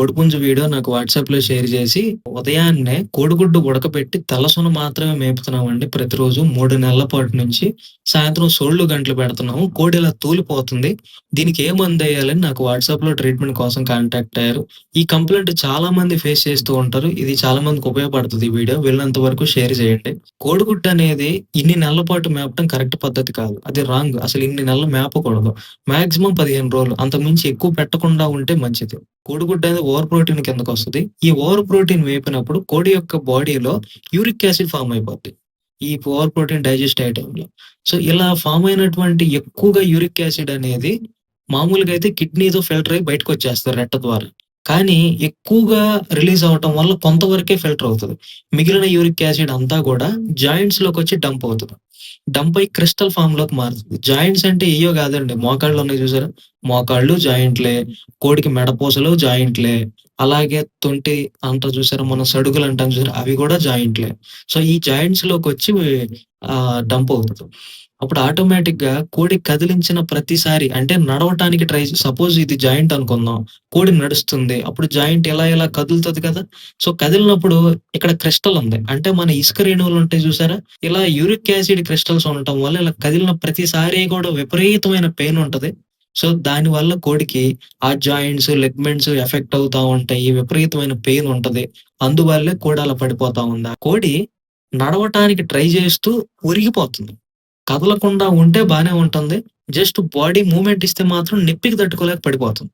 కోడిపుంజు video నాకు వాట్సాప్‌లో share చేసి, ఉదయాన్నే కోడిగుడ్డు ఉడకబెట్టి తెల్లసొన మాత్రమే మేపుతున్నామండి ప్రతిరోజు 3 నెలల పాటు నుంచి. సాయంత్రం సోళ్ళు గంటలు పెడుతున్నాము. కోడి ఇలా తూలిపోతుంది. దీనికి ఏ మందేయాలని నాకు వాట్సాప్‌లో ట్రీట్మెంట్ కోసం కాంటాక్ట్ అయ్యారు. ఈ కంప్లెయింట్ చాలా మంది ఫేస్ చేస్తూ ఉంటారు. ఇది చాలా మందికి ఉపయోగపడుతది ఈ వీడియో. వీలైనంత వరకు షేర్ చేయండి. కోడిగుడ్డనేది ఇన్ని నెలల పాటు మేపటం కరెక్ట్ పద్ధతి కాదు. అది రాంగ్. అసలు ఇన్ని నెలలు మేపకూడదు. మాక్సిమం 15 రోజులు. అంతకు మించి ఎక్కువ పెట్టకుండా ఉంటే మంచిది. కోడిగుడ్డు అనేది ఓవర్ ప్రోటీన్ కిందకొస్తది. ఈ ఓవర్ ప్రోటీన్ వేపినప్పుడు కోడి యొక్క బాడీలో యూరిక్ యాసిడ్ ఫార్మ్ అయిపోద్ది. ఈ ఓవర్ ప్రోటీన్ డైజెస్ట్ అయ్యే టైంలో. సో, ఇలా ఫార్మ్ అయినటువంటి ఎక్కువగా యూరిక్ యాసిడ్ అనేది మామూలుగా అయితే కిడ్నీతో ఫిల్టర్ అయ్యి బయటకొచ్చేస్తది రెట్ట ద్వారా. కానీ ఎక్కువగా రిలీజ్ అవ్వటం వల్ల కొంతవరకే ఫిల్టర్ అవుతది. మిగిలిన యూరిక్ యాసిడ్ అంతా గూడా జాయింట్స్‌లోకొచ్చి డంప్ అవుతది. డంప్ అయ్యి క్రిస్టల్ ఫార్మ్‌లోకి మారుతది. జాయింట్స్ అంటే ఎయ్యో గాదండి. మోకాళ్ళున్నాయి చూసారా? మోకాళ్ళు జాయింట్‌లే. కోడికి మెడపూసలు జాయింట్‌లే. అలాగే తొంటి అంటారు చూసారా? మనం సడుగులంటాం చూసారా? అవి గూడా జాయింట్‌లే. సో, ఈ జాయింట్స్‌లోకొచ్చి డంప్ అవుతది. అప్పుడు ఆటోమేటిక్‌గా కోడి కదిలించిన ప్రతిసారి అంటే నడవటానికి సపోజ్ ఇది జాయింట్ అనుకుందాం. కోడి నడుస్తుంది. అప్పుడు జాయింట్ ఇలా ఇలా కదులుతది కదా! సో, కదిలినప్పుడు ఇక్కడ క్రిస్టల్ ఉంది. అంటే మన ఇసుక రేణువులుంటాయి చూసారా? ఇలా యూరిక్ యాసిడ్ క్రిస్టల్స్ ఉండటం వల్ల ఇలా కదిలిన ప్రతిసారి కూడా విపరీతమైన పెయిన్ ఉంటది. సో, దానివల్ల కోడికి ఆ జాయింట్స్, లిగమెంట్స్ ఎఫెక్ట్ అవుతా ఉంటాయి. విపరీతమైన పెయిన్ ఉంటది. అందువల్లే కోడి అలా పడిపోతా ఉంది. ఆ కోడి నడవటానికి ట్రై చేస్తూ ఒరిగిపోతుంది. కదలకుండా ఉంటే బానే ఉంటుంది. జస్ట్ బాడీ మూవ్‌మెంట్ ఇస్తే మాత్రం నొప్పికి తట్టుకోలేక పడిపోతుంది.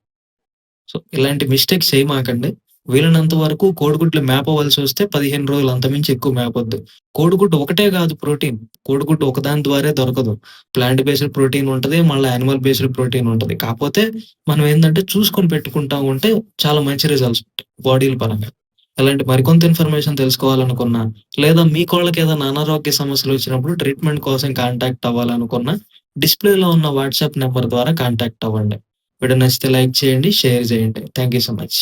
సో, ఇలాంటి మిస్టేక్స్ చేయమాకండి. వీలైనంత వరకు కోడిగుడ్లు మేపవలసొస్తే 15 రోజులు అంతకుమించి ఎక్కువ మేపొద్దు. కోడిగుడ్డు ఒకటే గాదు ప్రోటీన్. కోడిగుడ్డు ఒకదాని ద్వారే దొరకదు. ప్లాంట్ బేస్డ్ ప్రోటీన్ ఉంటది. మళ్ళా యానిమల్ బేస్డ్ ప్రోటీన్ ఉంటది. కాపోతే మనం ఏందంటే చూసుకొని పెట్టుకుంటా ఉంటే చాలా మంచి రిజల్ట్స్ ఉంటాయి బాడీల పరంగా. ఇలాంటి మరికొంత ఇన్ఫర్మేషన్ తెలుసుకోవాలనుకున్నా, లేదా మీ కోళ్ళకేదైనా అనారోగ్య సమస్యలొచ్చినప్పుడు ట్రీట్మెంట్ కోసం కాంటాక్ట్ అవ్వాలనుకున్నా, డిస్‌ప్లేలో ఉన్న వాట్సాప్ నంబర్ ద్వారా కాంటాక్ట్ అవ్వండి. వీడియో నచ్చితే లైక్ చేయండి, షేర్ చేయండి. Thank you so much.